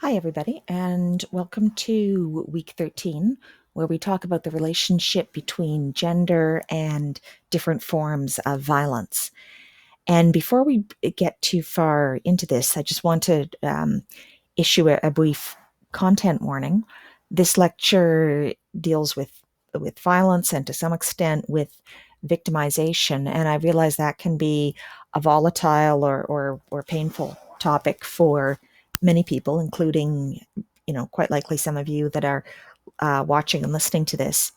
Hi, everybody, and welcome to week 13, where we talk about the relationship between gender and different forms of violence. And before we get too far into this, I just want to issue a brief content warning. This lecture deals with violence and to some extent with victimization, and I realize that can be a volatile or painful topic for many people, including quite likely some of you that are watching and listening to this.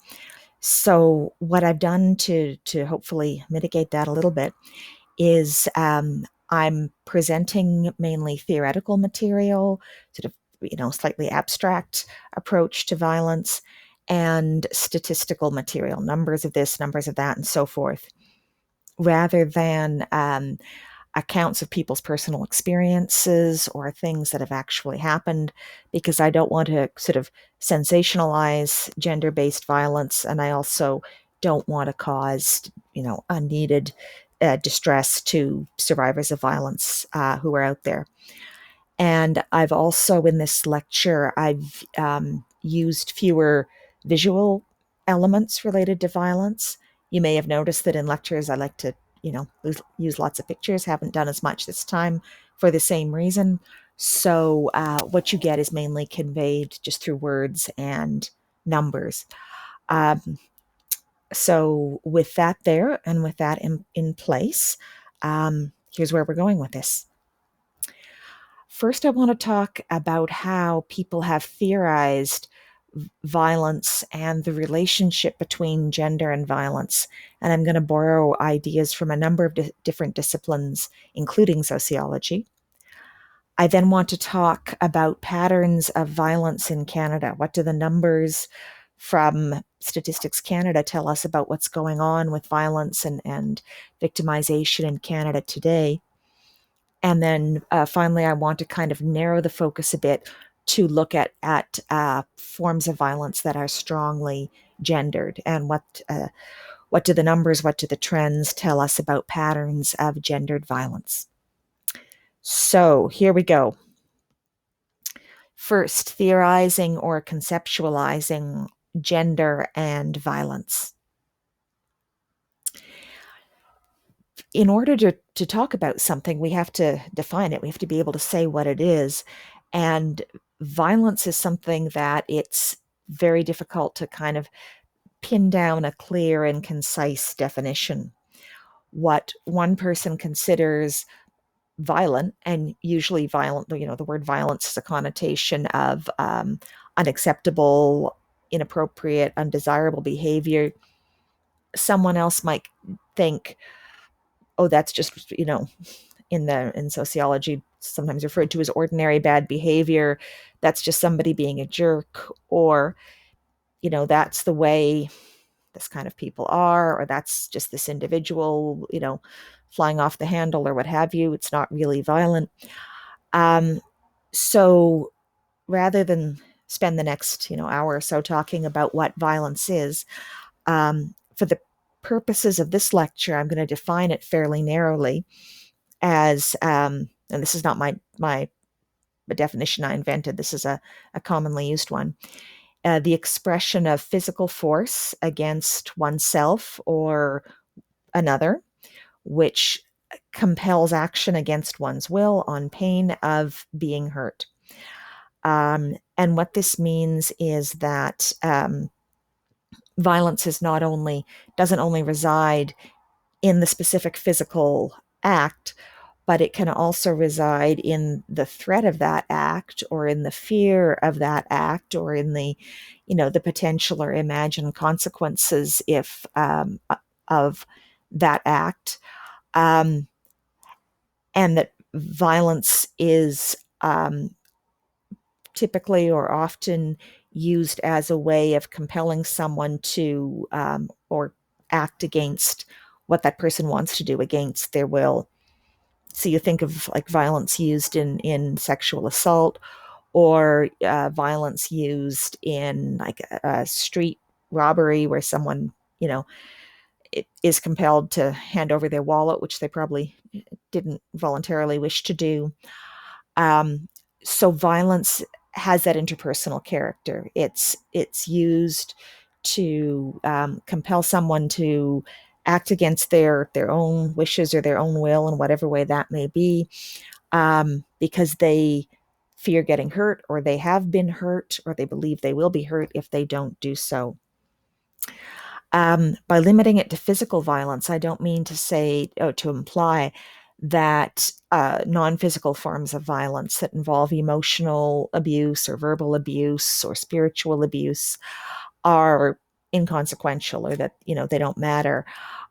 So, what I've done to hopefully mitigate that a little bit is I'm presenting mainly theoretical material, sort of, slightly abstract approach to violence, and statistical material, numbers of this, numbers of that, and so forth, rather than accounts of people's personal experiences or things that have actually happened, because I don't want to sort of sensationalize gender based violence. And I also don't want to cause, unneeded distress to survivors of violence who are out there. And I've also, in this lecture, I've used fewer visual elements related to violence. You may have noticed that in lectures, I like to, use lots of pictures. Haven't done as much this time for the same reason. So what you get is mainly conveyed just through words and numbers. Um, so with that there and with that in place, here's where we're going with this. First, I want to talk about how people have theorized violence and the relationship between gender and violence. And I'm going to borrow ideas from a number of different disciplines, including sociology. I then want to talk about patterns of violence in Canada. What do the numbers from Statistics Canada tell us about what's going on with violence and victimization in Canada today? And then finally, I want to kind of narrow the focus a bit to look at forms of violence that are strongly gendered, and what do the numbers, what do the trends tell us about patterns of gendered violence. So here we go. First, theorizing or conceptualizing gender and violence. In order to talk about something, we have to define it. We have to be able to say what it is. And violence is something that it's very difficult to kind of pin down a clear and concise definition. What one person considers violent, and usually violent, the word violence is a connotation of unacceptable, inappropriate, undesirable behavior. Someone else might think, oh, that's just, in sociology sometimes referred to as ordinary bad behavior. That's just somebody being a jerk, or that's the way this kind of people are, or that's just this individual, flying off the handle, or what have you. It's not really violent. um, so rather than spend the next hour or so talking about what violence is, for the purposes of this lecture, I'm going to define it fairly narrowly as, and this is not my definition I invented. This is a commonly used one. The expression of physical force against oneself or another, which compels action against one's will on pain of being hurt. And what this means is that violence is not only doesn't only reside in the specific physical act, but it can also reside in the threat of that act, or in the fear of that act, or in the potential or imagined consequences if of that act. Um, and that violence is typically or often used as a way of compelling someone to or act against what that person wants to do against their will. So you think of like violence used in sexual assault, or violence used in like a street robbery where someone is compelled to hand over their wallet, which they probably didn't voluntarily wish to do. Um, So violence has that interpersonal character. It's used to compel someone to act against their own wishes or their own will in whatever way that may be, because they fear getting hurt, or they have been hurt, or they believe they will be hurt if they don't do so. By limiting it to physical violence, I don't mean to say, to imply that non-physical forms of violence that involve emotional abuse or verbal abuse or spiritual abuse are inconsequential, or that, they don't matter.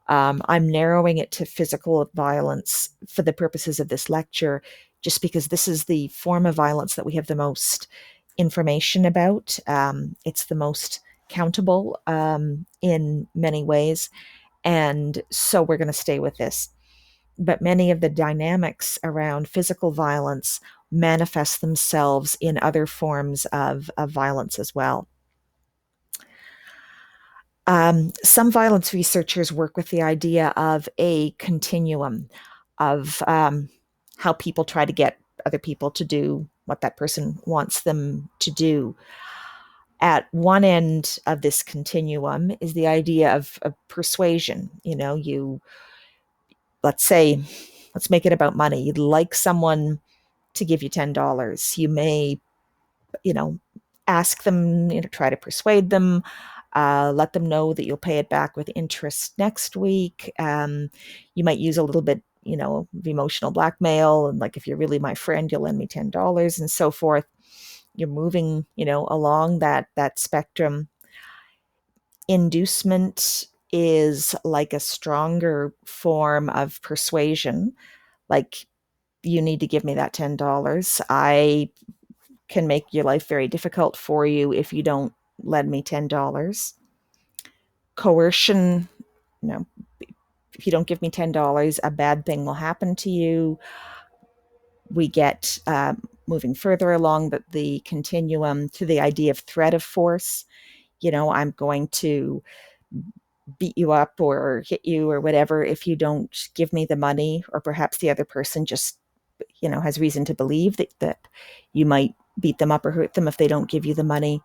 I'm narrowing it to physical violence for the purposes of this lecture, just because this is the form of violence that we have the most information about. It's the most countable in many ways. And so we're going to stay with this. But many of the dynamics around physical violence manifest themselves in other forms of violence as well. Some violence researchers work with the idea of a continuum of how people try to get other people to do what that person wants them to do. At one end of this continuum is the idea of persuasion. Let's say, let's make it about money. You'd like someone to give you $10. You may, you know, ask them, try to persuade them, let them know that you'll pay it back with interest next week. You might use a little bit, of emotional blackmail, and like, if you're really my friend, you'll lend me $10 and so forth. You're moving, along that spectrum. Inducement is like a stronger form of persuasion. Like, you need to give me that $10. I can make your life very difficult for you if you don't lend me $10. Coercion, you know, if you don't give me $10, a bad thing will happen to you. We get moving further along the continuum to the idea of threat of force. I'm going to beat you up or hit you or whatever if you don't give me the money, or perhaps the other person just, has reason to believe that you might beat them up or hurt them if they don't give you the money.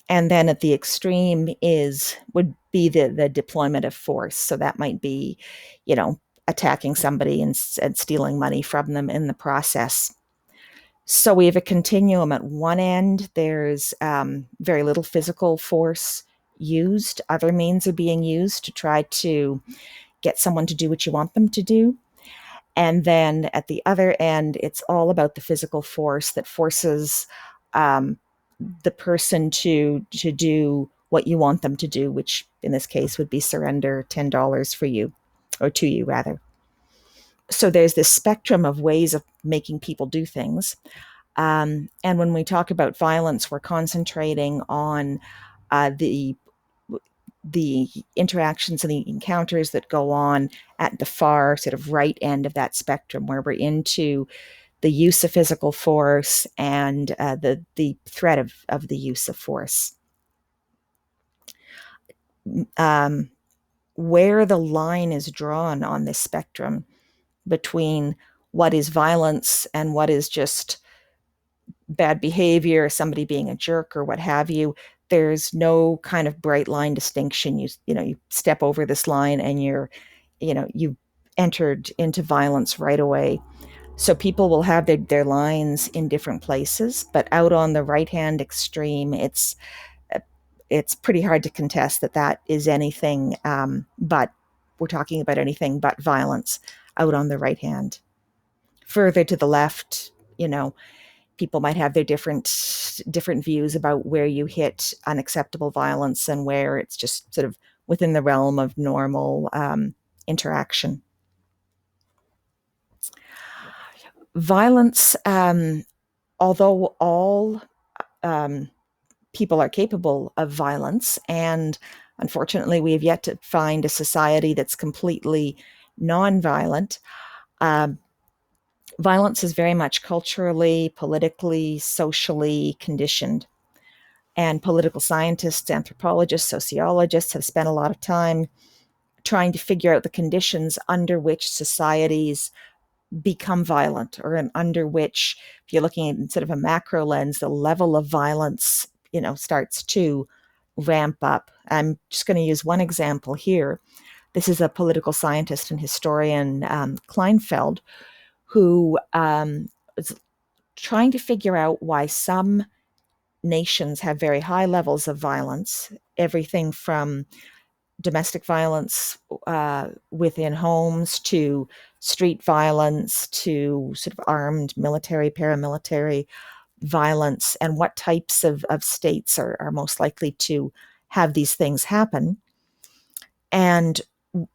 And then at the extreme would be the deployment of force. So that might be, attacking somebody and stealing money from them in the process. So we have a continuum. At one end, there's very little physical force used. Other means are being used to try to get someone to do what you want them to do. And then at the other end, it's all about the physical force that forces the person to do what you want them to do, which in this case would be surrender $10 for you, or to you rather. So there's this spectrum of ways of making people do things. And when we talk about violence, we're concentrating on the interactions and the encounters that go on at the far sort of right end of that spectrum, where we're into the use of physical force and the threat of the use of force. Where the line is drawn on this spectrum between what is violence and what is just bad behavior, somebody being a jerk or what have you, there's no kind of bright line distinction. You step over this line and you've entered into violence right away. So people will have their lines in different places, but out on the right hand extreme, it's pretty hard to contest that is anything but, we're talking about anything but violence out on the right hand. Further to the left, people might have their different views about where you hit unacceptable violence and where it's just sort of within the realm of normal interaction. Violence, although all people are capable of violence, and unfortunately we have yet to find a society that's completely non-violent, violence is very much culturally, politically, socially conditioned. And political scientists, anthropologists, sociologists have spent a lot of time trying to figure out the conditions under which societies become violent, or under which, if you're looking at instead of a macro lens, the level of violence, starts to ramp up. I'm just going to use one example here. This is a political scientist and historian, Kleinfeld, who is trying to figure out why some nations have very high levels of violence, everything from domestic violence within homes to street violence to sort of armed military, paramilitary violence, and what types of states are most likely to have these things happen. And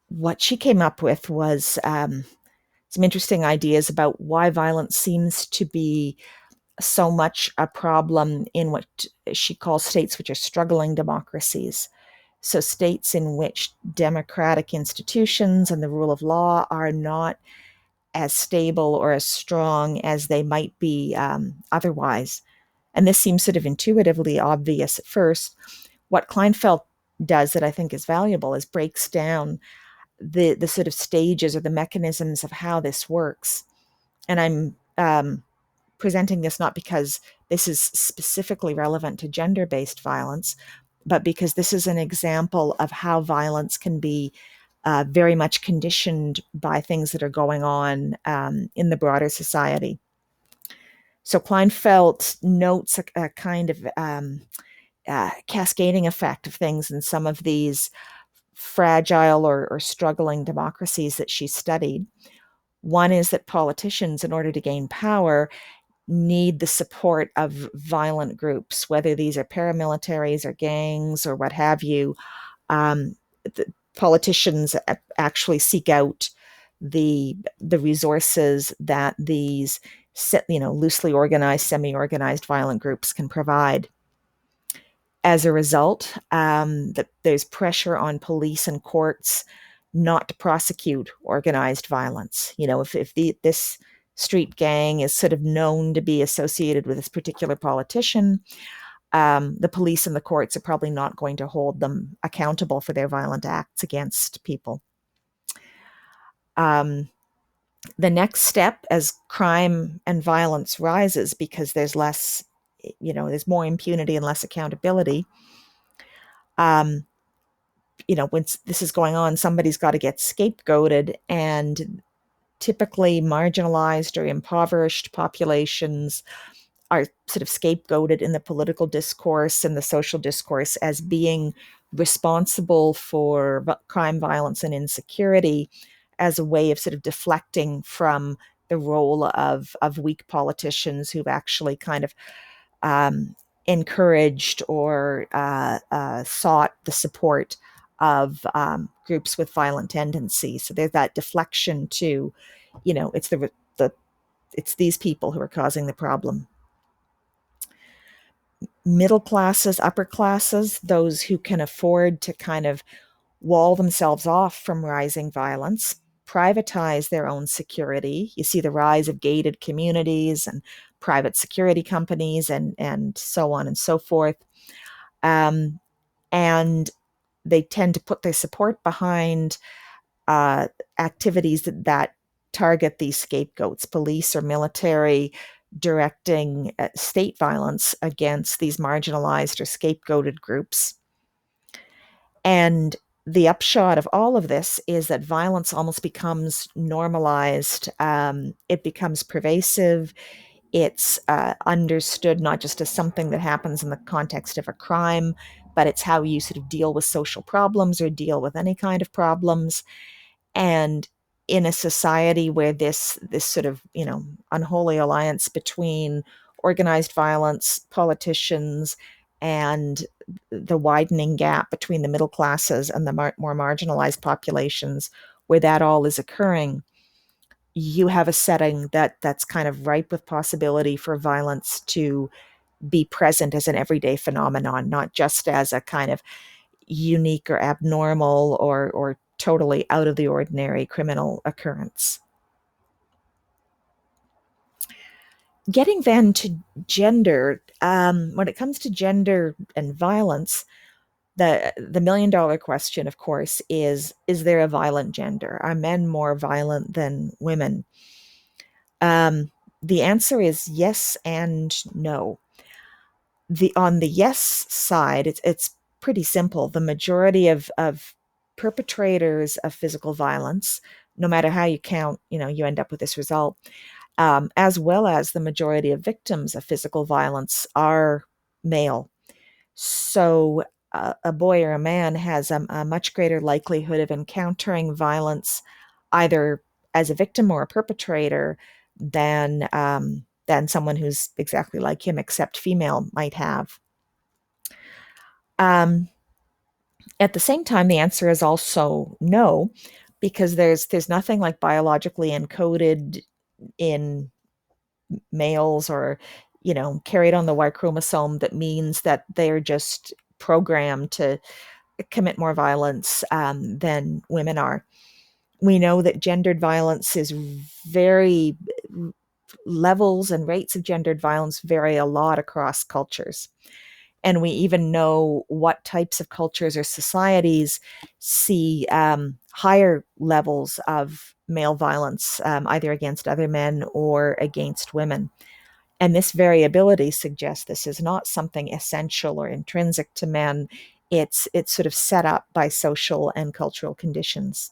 what she came up with was some interesting ideas about why violence seems to be so much a problem in what she calls states which are struggling democracies. So, states in which democratic institutions and the rule of law are not as stable or as strong as they might be otherwise. And this seems sort of intuitively obvious at first. What Kleinfeld does that I think is valuable is breaks down the sort of stages or the mechanisms of how this works. And I'm presenting this not because this is specifically relevant to gender-based violence, but because this is an example of how violence can be very much conditioned by things that are going on in the broader society. So Kleinfeld notes a kind of cascading effect of things in some of these fragile or struggling democracies that she studied. One is that politicians, in order to gain power, need the support of violent groups, whether these are paramilitaries or gangs or what have you. The politicians actually seek out the resources that these loosely organized, semi-organized violent groups can provide. As a result, there's pressure on police and courts not to prosecute organized violence. If this street gang is sort of known to be associated with this particular politician, the police and the courts are probably not going to hold them accountable for their violent acts against people. The next step, as crime and violence rises, because there's less, there's more impunity and less accountability, when this is going on, somebody's got to get scapegoated, and typically marginalized or impoverished populations are sort of scapegoated in the political discourse and the social discourse as being responsible for crime, violence, and insecurity, as a way of sort of deflecting from the role of weak politicians who've actually kind of encouraged or sought the support of groups with violent tendencies. So there's that deflection to, it's these people who are causing the problem. Middle classes, upper classes, those who can afford to kind of wall themselves off from rising violence, privatize their own security. You see the rise of gated communities and private security companies and so on and so forth. And they tend to put their support behind activities that target these scapegoats, police or military, directing state violence against these marginalized or scapegoated groups. And the upshot of all of this is that violence almost becomes normalized. It becomes pervasive. It's understood not just as something that happens in the context of a crime, but it's how you sort of deal with social problems or deal with any kind of problems. And in a society where this sort of unholy alliance between organized violence, politicians, and the widening gap between the middle classes and the more marginalized populations, where that all is occurring, you have a setting that's kind of ripe with possibility for violence to be present as an everyday phenomenon, not just as a kind of unique or abnormal or totally out of the ordinary criminal occurrence. Getting then to gender, when it comes to gender and violence, the million-dollar question, of course, is there a violent gender? Are men more violent than women? The answer is yes and no. On the yes side, it's pretty simple. The majority of perpetrators of physical violence, no matter how you count, you end up with this result, as well as the majority of victims of physical violence are male. So a boy or a man has a much greater likelihood of encountering violence either as a victim or a perpetrator than someone who's exactly like him, except female, might have. Um, at the same time, the answer is also no, because there's nothing like biologically encoded in males or carried on the Y chromosome that means that they're just programmed to commit more violence than women are. We know that gendered violence is very levels and rates of gendered violence vary a lot across cultures. And we even know what types of cultures or societies see higher levels of male violence, either against other men or against women. And this variability suggests this is not something essential or intrinsic to men. It's sort of set up by social and cultural conditions.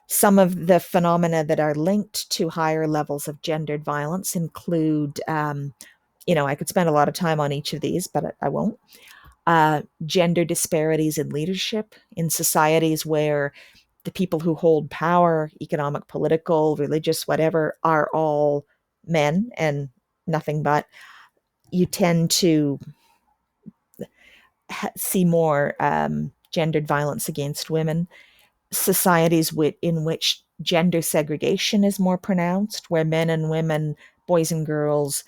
Some of the phenomena that are linked to higher levels of gendered violence include, I could spend a lot of time on each of these, but I won't. Gender disparities in leadership in societies where the people who hold power, economic, political, religious, whatever, are all men and nothing but. You tend to see more gendered violence against women. Societies in which gender segregation is more pronounced, where men and women, boys and girls,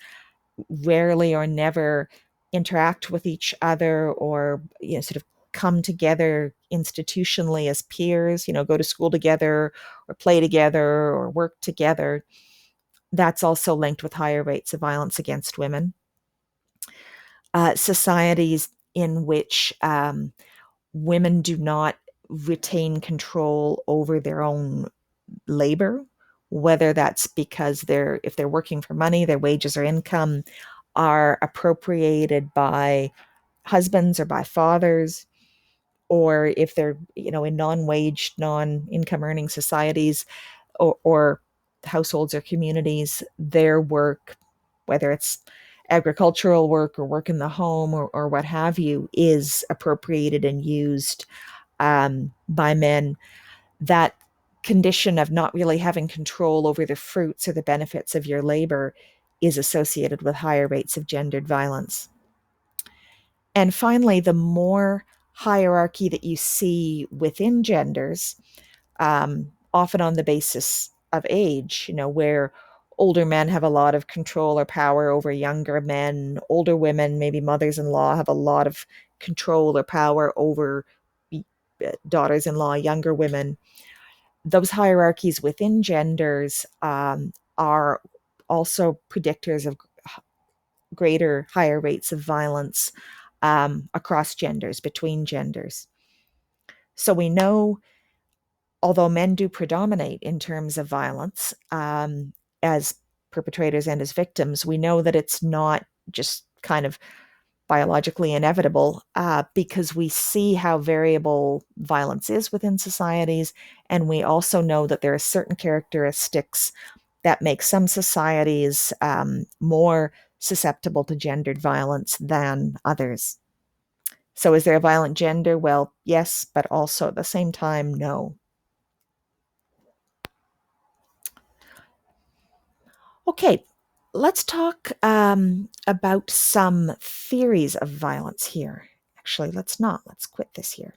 rarely or never interact with each other or sort of come together institutionally as peers, go to school together or play together or work together. That's also linked with higher rates of violence against women. Societies in which women do not retain control over their own labor, whether that's because if they're working for money, their wages or income are appropriated by husbands or by fathers, or if they're in non-wage, non-income earning societies or households or communities, their work, whether it's agricultural work or work in the home or what have you, is appropriated and used by men. That condition of not really having control over the fruits or the benefits of your labor is associated with higher rates of gendered violence. And finally, the more hierarchy that you see within genders, often on the basis of age, where older men have a lot of control or power over younger men, older women, maybe mothers-in-law, have a lot of control or power over daughters-in-law, younger women. Those hierarchies within genders are also predictors of greater, higher rates of violence across genders, between genders. So we know, although men do predominate in terms of violence as perpetrators and as victims, we know that it's not just kind of biologically inevitable because we see how variable violence is within societies. And we also know that there are certain characteristics that make some societies more susceptible to gendered violence than others. So is there a violent gender? Well, yes, but also at the same time, no. Okay, let's talk about some theories of violence here. Actually, let's not. Let's quit this here.